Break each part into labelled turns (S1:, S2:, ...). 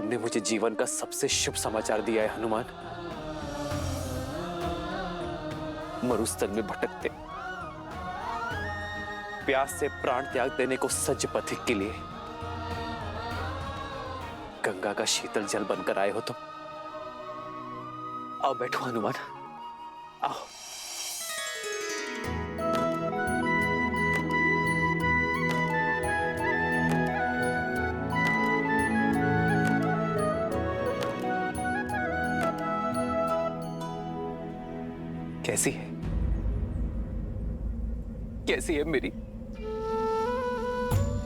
S1: तुमने मुझे जीवन का सबसे शुभ समाचार दिया है हनुमान। मरुस्थल में भटकते, प्यास से प्राण त्याग देने को सज्ज पथिक के लिए गंगा का शीतल जल बनकर आए हो तुम। आओ बैठो हनुमान, आओ। कैसी है, कैसी है मेरी?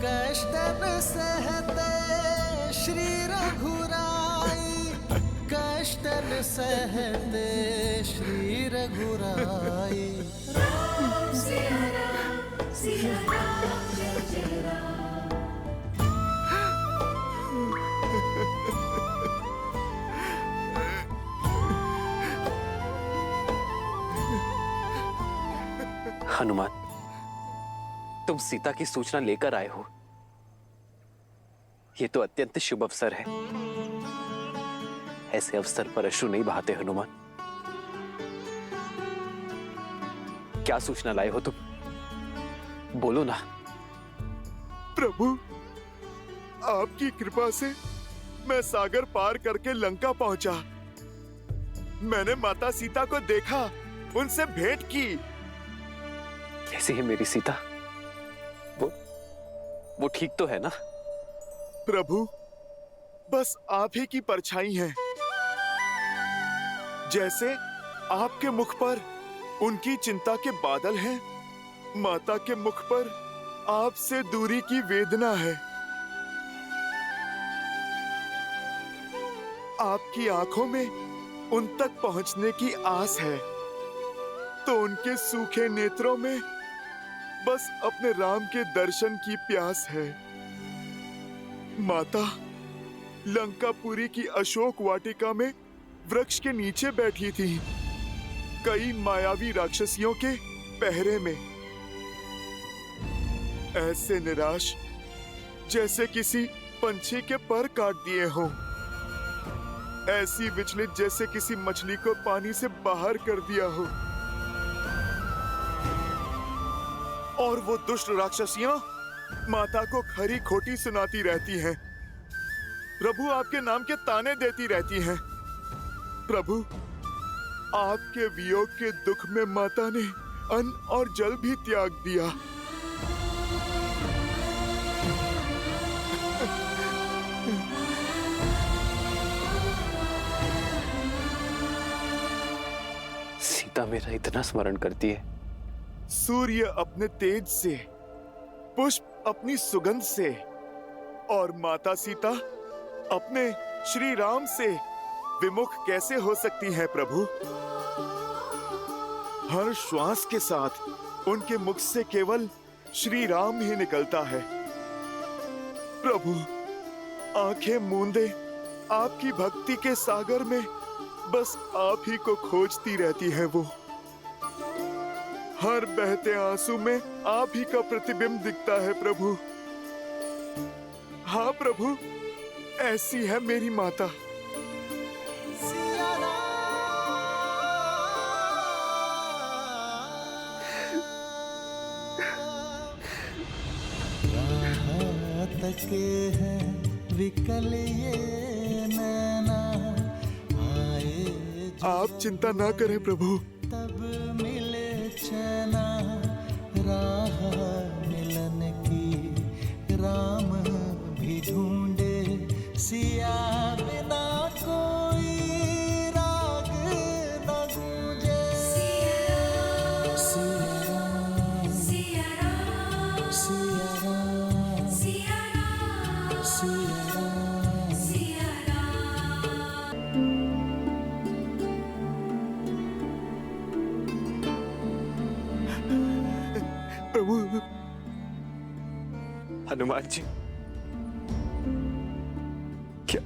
S2: कष्टन सहते श्री रघुराई, कष्टन सहते श्री रघुराई।
S3: राम सिया राम, सिया राम जय जय राम।
S1: हनुमान, तुम सीता की सूचना लेकर आए हो, यह तो अत्यंत शुभ अवसर है। ऐसे अवसर पर अश्रु नहीं बहाते हनुमान। क्या सूचना लाए हो तुम? बोलो ना।
S4: प्रभु, आपकी कृपा से मैं सागर पार करके लंका पहुंचा। मैंने माता सीता को देखा, उनसे भेंट की।
S1: कैसी है मेरी सीता? वो ठीक तो है ना?
S4: प्रभु, बस आप ही की परछाई है। जैसे आपके मुख पर उनकी चिंता के बादल हैं, माता के मुख पर आपसे दूरी की वेदना है। आपकी आंखों में उन तक पहुंचने की आस है, तो उनके सूखे नेत्रों में बस अपने राम के दर्शन की प्यास है। माता लंकापुरी की अशोक वाटिका में वृक्ष के नीचे बैठी थी, कई मायावी राक्षसियों के पहरे में। ऐसे निराश जैसे किसी पंछी के पर काट दिए हों, ऐसी विचलित जैसे किसी मछली को पानी से बाहर कर दिया हो। और वो दुष्ट राक्षसियां माता को खरी खोटी सुनाती रहती हैं। प्रभु आपके नाम के ताने देती रहती हैं। प्रभु, आपके वियोग के दुख में माता ने अन्न और जल भी त्याग दिया।
S1: सीता मेरा इतना स्मरण करती है।
S4: सूर्य अपने तेज से, पुष्प अपनी सुगंध से, और माता सीता अपने श्री राम से विमुख कैसे हो सकती हैं प्रभु? हर श्वास के साथ उनके मुख से केवल श्री राम ही निकलता है। प्रभु, आंखें मूंदे आपकी भक्ति के सागर में बस आप ही को खोजती रहती है वो। हर बहते आंसू में आप ही का प्रतिबिंब दिखता है प्रभु। हाँ प्रभु, ऐसी है मेरी माता।
S2: सिया राम तके है विकल ये नैना, आए
S4: आप चिंता ना करें प्रभु।
S2: तब मिले चैना, राह मिलन की राम भी ढूंढे, सिया बिना कोई राग न गूंजे। सिया राम,
S3: सिया राम,
S2: सिया राम,
S3: सिया राम,
S2: सिया राम,
S3: सिया राम।
S4: प्रभु,
S1: हनुमान जी, क्या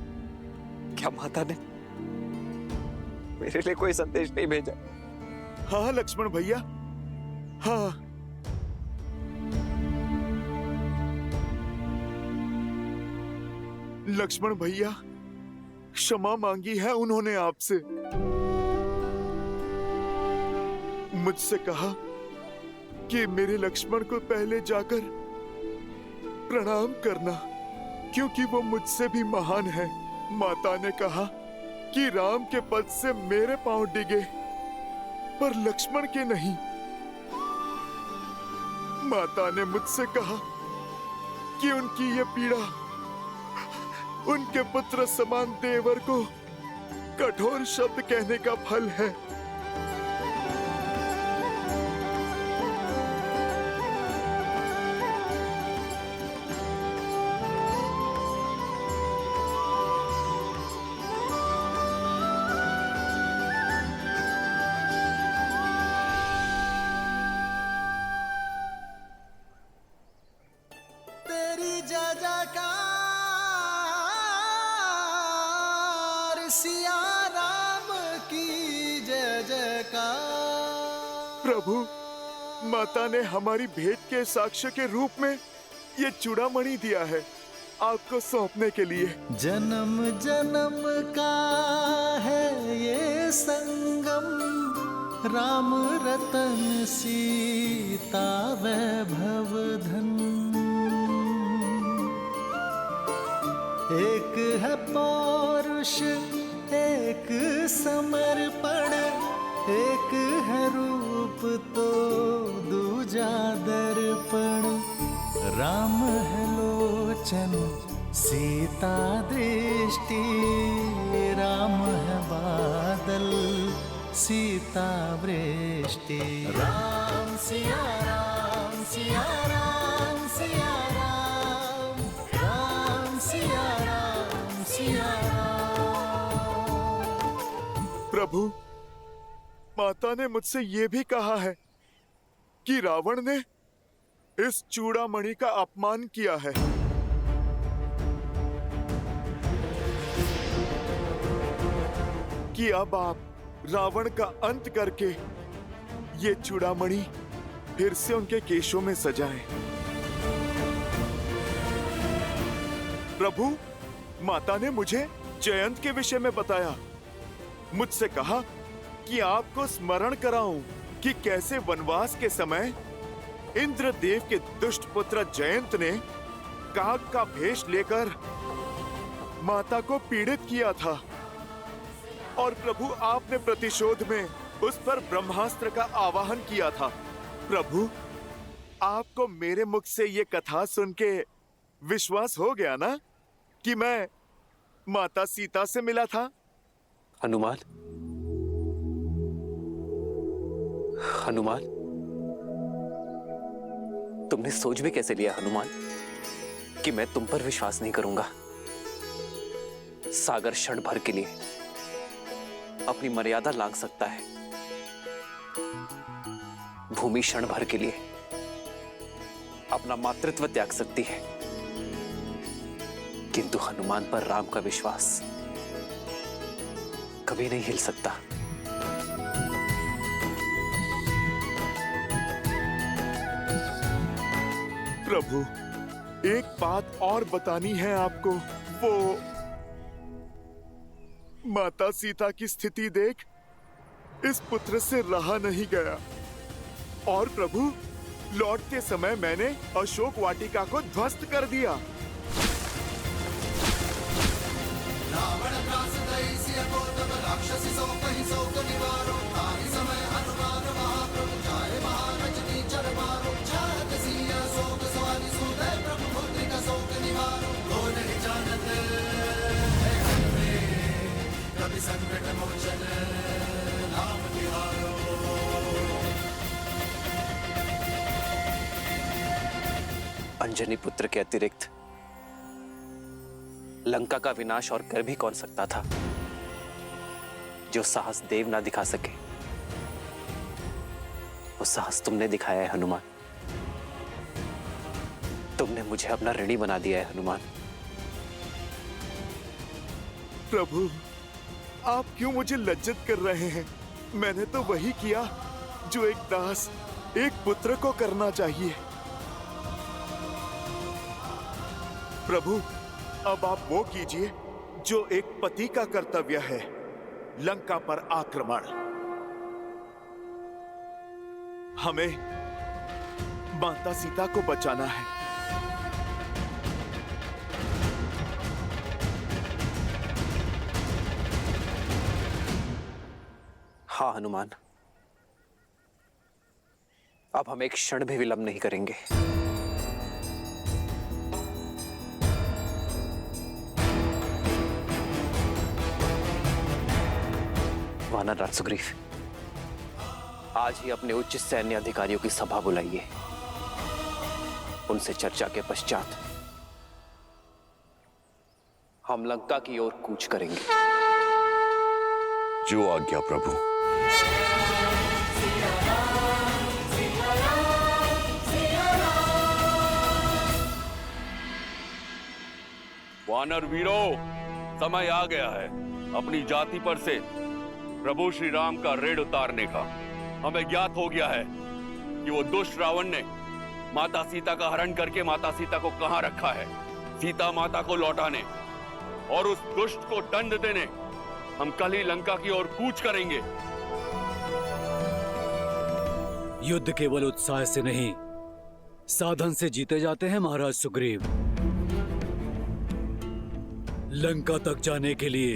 S1: क्या माता ने मेरे लिए कोई संदेश नहीं भेजा?
S4: हाँ लक्ष्मण भैया, हाँ। लक्ष्मण भैया, क्षमा मांगी है उन्होंने आपसे। मुझसे कहा कि मेरे लक्ष्मण को पहले जाकर प्रणाम करना, क्योंकि वो मुझसे भी महान है। माता ने कहा कि राम के पद से मेरे पांव डिगे, पर लक्ष्मण के नहीं। माता ने मुझसे कहा कि उनकी ये पीड़ा उनके पुत्र समान देवर को कठोर शब्द कहने का फल है।
S2: तेरी जय जयकार, सिया राम की जय जयकार।
S4: प्रभु, माता ने हमारी भेंट के साक्ष्य के रूप में ये चूड़ामणि दिया है आपको सौंपने के लिए।
S2: जन्म जन्म का है ये संगम, राम रतन सीता वैभव धन। एक है पौरुष एक समर्पण, एक है रूप तो दूजा दर्पण। राम है लोचन सीता दृष्टि, राम है बादल सीता वृष्टि। राम सिया राम सिया राम सिया राम, राम सिया राम सिया राम।
S4: प्रभु, माता ने मुझसे ये भी कहा है कि रावण ने इस चूड़ामणि का अपमान किया है। कि अब आप रावण का अंत करके ये चूड़ामणि फिर से उनके केशों में सजाएं। प्रभु, माता ने मुझे जयंत के विषय में बताया। मुझसे कहा कि आपको स्मरण कराऊं कि कैसे वनवास के समय इंद्रदेव के दुष्ट पुत्र जयंत ने काग का भेष लेकर माता को पीड़ित किया था, और प्रभु आपने प्रतिशोध में उस पर ब्रह्मास्त्र का आवाहन किया था। प्रभु, आपको मेरे मुख से ये कथा सुन के विश्वास हो गया ना कि मैं माता सीता से मिला था?
S1: हनुमान, हनुमान, तुमने सोच भी कैसे लिया हनुमान कि मैं तुम पर विश्वास नहीं करूंगा? सागर क्षण भर के लिए अपनी मर्यादा लांघ सकता है, भूमि क्षण भर के लिए अपना मातृत्व त्याग सकती है, किंतु हनुमान पर राम का विश्वास कभी नहीं हिल सकता।
S4: प्रभु, एक बात और बतानी है आपको। वो माता सीता की स्थिति देख इस पुत्र से रहा नहीं गया, और प्रभु, लौटते समय मैंने अशोक वाटिका को ध्वस्त कर दिया।
S1: अंजनी पुत्र के अतिरिक्त लंका का विनाश और कर भी कौन सकता था? जो साहस देव ना दिखा सके, वो साहस तुमने दिखाया है हनुमान। तुमने मुझे अपना ऋणी बना दिया है हनुमान।
S4: प्रभु, आप क्यों मुझे लज्जित कर रहे हैं? मैंने तो वही किया जो एक दास एक पुत्र को करना चाहिए। प्रभु, अब आप वो कीजिए जो एक पति का कर्तव्य है, लंका पर आक्रमण। हमें माता सीता को बचाना है।
S1: हाँ हनुमान, अब हम एक क्षण भी विलंब नहीं करेंगे। वानरराज सुग्रीव, आज ही अपने उच्च सैन्य अधिकारियों की सभा बुलाइए। उनसे चर्चा के पश्चात हम लंका की ओर कूच करेंगे।
S5: जो आज्ञा प्रभु।
S6: वानर वीरों, समय आ गया है अपनी जाति पर से प्रभु श्री राम का ऋण उतारने का। हमें ज्ञात हो गया है कि वो दुष्ट रावण ने माता सीता का हरण करके माता सीता को कहां रखा है। सीता माता को लौटाने और उस दुष्ट को दंड देने हम कल ही लंका की ओर कूच करेंगे।
S7: युद्ध केवल उत्साह से नहीं, साधन से जीते जाते हैं महाराज सुग्रीव। लंका तक जाने के लिए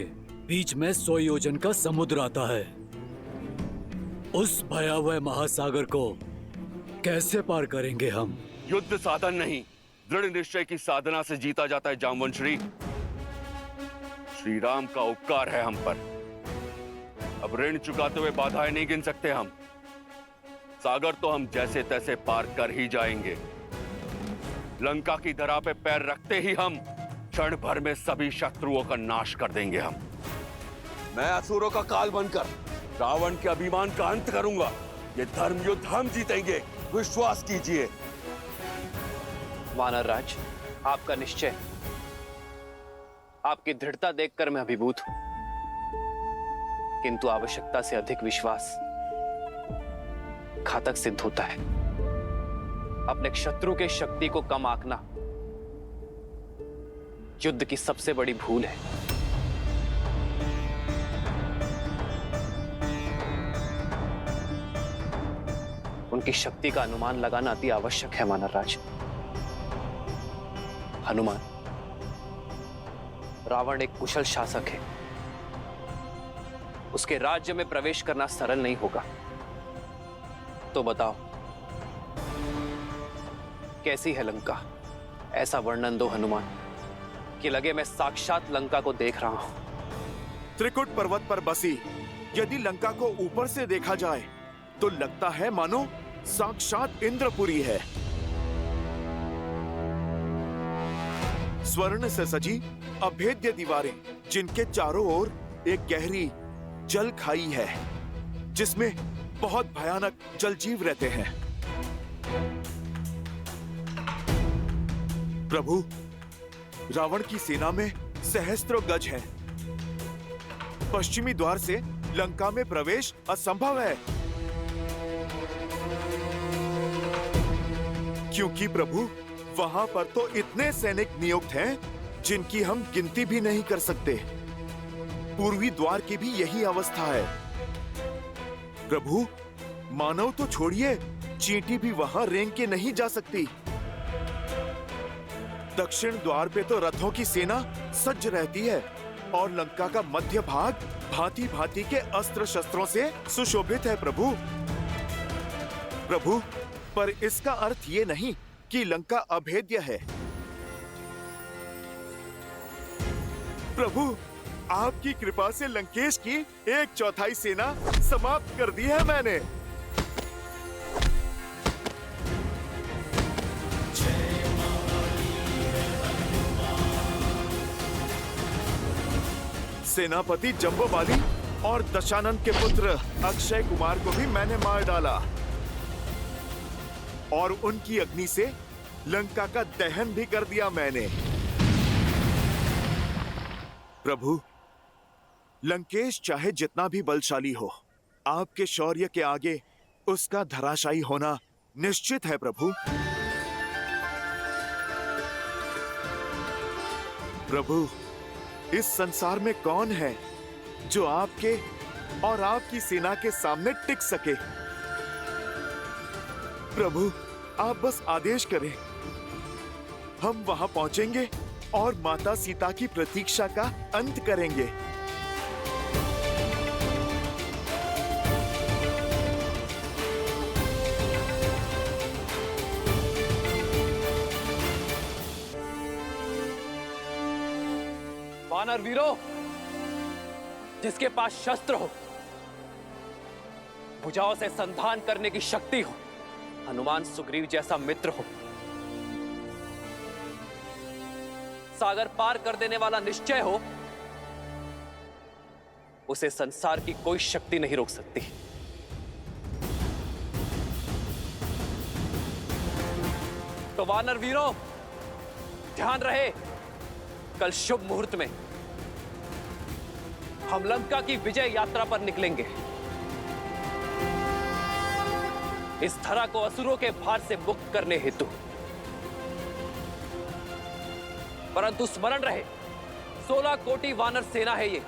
S7: बीच में 100 योजन का समुद्र आता है। उस भयावह महासागर को कैसे पार करेंगे हम?
S6: युद्ध साधन नहीं, दृढ़ निश्चय की साधना से जीता जाता है जामवंशी। श्री राम का उपकार है हम पर। अब ऋण चुकाते हुए बाधाएं नहीं गिन सकते हम। सागर तो हम जैसे तैसे पार कर ही जाएंगे। लंका की धरा पे पैर रखते ही हम क्षण भर में सभी शत्रुओं का नाश कर देंगे हम। मैं असुरों का काल बनकर रावण के अभिमान का अंत करूंगा। ये धर्म युद्ध हम जीतेंगे, विश्वास कीजिए।
S1: वानरराज, आपका निश्चय, आपकी दृढ़ता देखकर मैं अभिभूत हूं, किंतु आवश्यकता से अधिक विश्वास घातक सिद्ध होता है। अपने शत्रु के शक्ति को कम आंकना युद्ध की सबसे बड़ी भूल है। उनकी शक्ति का अनुमान लगाना अति आवश्यक है वानरराज। हनुमान, रावण एक कुशल शासक है। उसके राज्य में प्रवेश करना सरल नहीं होगा। तो बताओ, कैसी है लंका? ऐसा वर्णन दो हनुमान कि लगे मैं साक्षात लंका को देख रहा हूं।
S4: त्रिकुट पर्वत पर बसी यदि लंका को ऊपर से देखा जाए तो लगता है मानो साक्षात इंद्रपुरी है। स्वर्ण से सजी अभेद्य दीवारें, जिनके चारों ओर एक गहरी जल खाई है, जिसमें बहुत भयानक जलजीव रहते हैं। प्रभु, रावण की सेना में सहस्त्रों गज है। पश्चिमी द्वार से लंका में प्रवेश असंभव है, क्योंकि प्रभु वहां पर तो इतने सैनिक नियुक्त हैं जिनकी हम गिनती भी नहीं कर सकते। पूर्वी द्वार की भी यही अवस्था है। प्रभु, मानव तो छोड़िए, चींटी भी वहां रेंग के नहीं जा सकती। दक्षिण द्वार पे तो रथों की सेना सज्ज रहती है और लंका का मध्य भाग भांति भांति के अस्त्र शस्त्रों से सुशोभित है। प्रभु, प्रभु, पर इसका अर्थ ये नहीं कि लंका अभेद्य है। प्रभु, आपकी कृपा से लंकेश की 1/4 सेना समाप्त कर दी है मैंने। सेनापति जंबोबाली और दशानन के पुत्र अक्षय कुमार को भी मैंने मार डाला और उनकी अग्नि से लंका का दहन भी कर दिया मैंने। प्रभु, लंकेश चाहे जितना भी बलशाली हो, आपके शौर्य के आगे उसका धराशायी होना निश्चित है। प्रभु, प्रभु, इस संसार में कौन है जो आपके और आपकी सेना के सामने टिक सके? प्रभु, आप बस आदेश करें, हम वहां पहुंचेंगे और माता सीता की प्रतीक्षा का अंत करेंगे।
S1: वानर वीरों, जिसके पास शस्त्र हो, भुजाओं से संधान करने की शक्ति हो, हनुमान सुग्रीव जैसा मित्र हो, सागर पार कर देने वाला निश्चय हो, उसे संसार की कोई शक्ति नहीं रोक सकती। तो वानर वीरों, ध्यान रहे, कल शुभ मुहूर्त में हम लंका की विजय यात्रा पर निकलेंगे। इस धरा को असुरों के भार से मुक्त करने हेतु। परंतु स्मरण रहे, 16 कोटि वानर सेना है ये।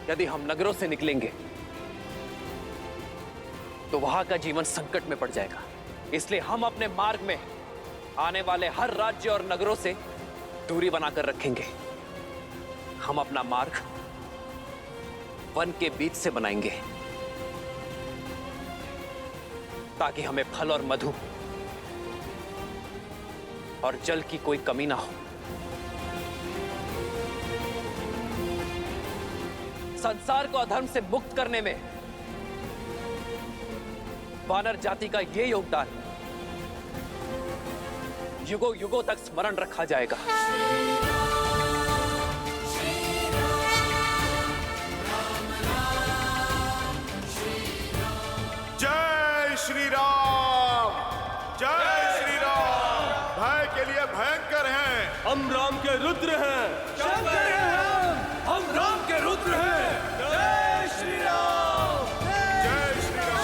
S1: यदि हम नगरों से निकलेंगे तो वहां का जीवन संकट में पड़ जाएगा। इसलिए हम अपने मार्ग में आने वाले हर राज्य और नगरों से दूरी बनाकर रखेंगे। हम अपना मार्ग वन के बीच से बनाएंगे ताकि हमें फल और मधु और जल की कोई कमी ना हो। संसार को अधर्म से मुक्त करने में वानर जाति का यह योगदान युगों युगों तक स्मरण रखा जाएगा।
S4: जय श्री राम, जय श्री राम। भय के लिए भयंकर हैं,
S5: हम राम के रुद्र हैं।
S7: शंकर हैं हम राम के रुद्र हैं।
S5: जय श्री राम।
S4: जय श्री राम।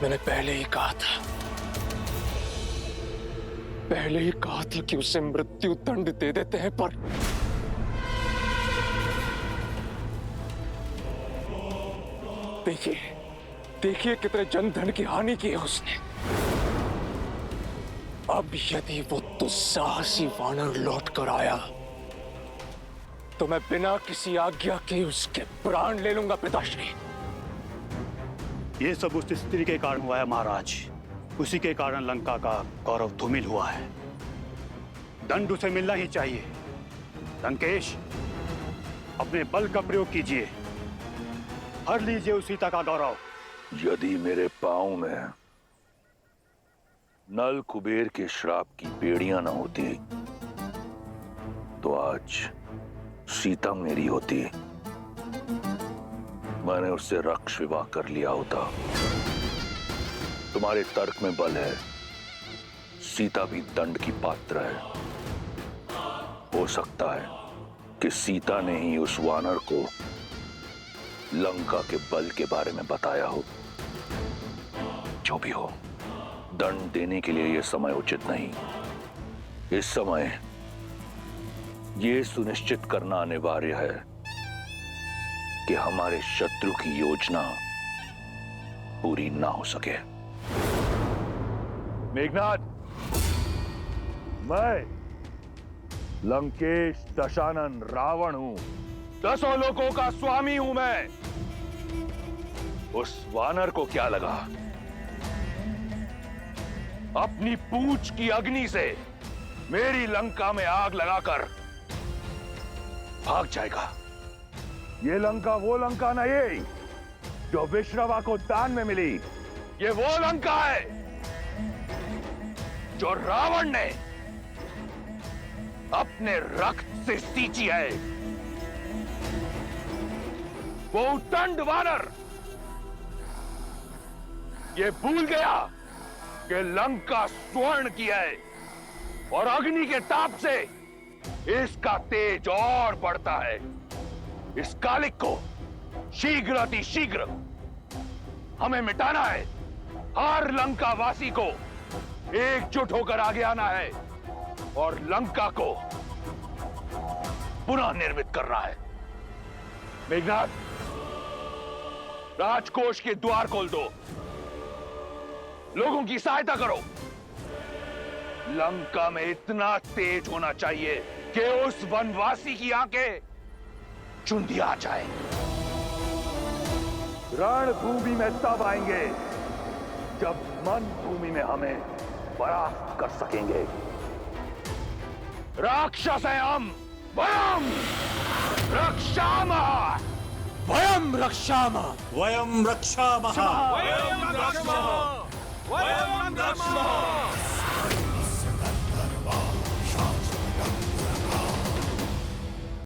S1: मैंने पहले ही कहा था कि उसे मृत्यु दंड दे देते हैं, पर देखिए कितने जनधन की हानि की है उसने। अब यदि वो दुस्साहसी वानर लौट कर आया तो मैं बिना किसी आज्ञा के उसके प्राण ले लूंगा पिताश्री।
S8: ये सब उस स्त्री के कारण हुआ है महाराज। उसी के कारण लंका का गौरव धूमिल हुआ है। दंड उसे मिलना ही चाहिए। लंकेश, अपने बल का प्रयोग कीजिए, हर लीजिए उस सीता का गौरव।
S6: यदि मेरे पांव में नल कुबेर के श्राप की बेड़ियां न होती तो आज सीता मेरी होती। मैंने उससे रक्ष विवाह कर लिया होता। तुम्हारे तर्क में बल है, सीता भी दंड की पात्र है। हो सकता है कि सीता ने ही उस वानर को लंका के बल के बारे में बताया हो। जो भी हो, दंड देने के लिए यह समय उचित नहीं। इस समय यह सुनिश्चित करना अनिवार्य है कि हमारे शत्रु की योजना पूरी ना हो सके। मेघनाद, मैं लंकेश दशानन रावण हूं। 10 लोगों का स्वामी हूं मैं। उस वानर को क्या लगा अपनी पूंछ की अग्नि से मेरी लंका में आग लगाकर भाग जाएगा। ये लंका वो लंका नहीं जो विश्रवा को दान में मिली, ये वो लंका है जो रावण ने अपने रक्त से सींची है। वो उद्दंड वानर ये भूल गया कि लंका स्वर्ण की है और अग्नि के ताप से इसका तेज और बढ़ता है। इस कालिक को शीघ्र अति शीघ्र हमें मिटाना है। हर लंका वासी को एकजुट होकर आगे आना है और लंका को पुनः निर्मित करना है। मेघनाथ, राजकोष के द्वार खोल दो, लोगों की सहायता करो। लंका में इतना तेज होना चाहिए कि उस वनवासी की आंखें चुंधिया जाए। रणभूमि में तब आएंगे जब मन भूमि में हमें परास्त कर सकेंगे। राक्षस है हम, वयम रक्षामः,
S5: वयम रक्षामः,
S8: वयम रक्षामः।
S5: वयम रक्षामः, वयम रक्षामः।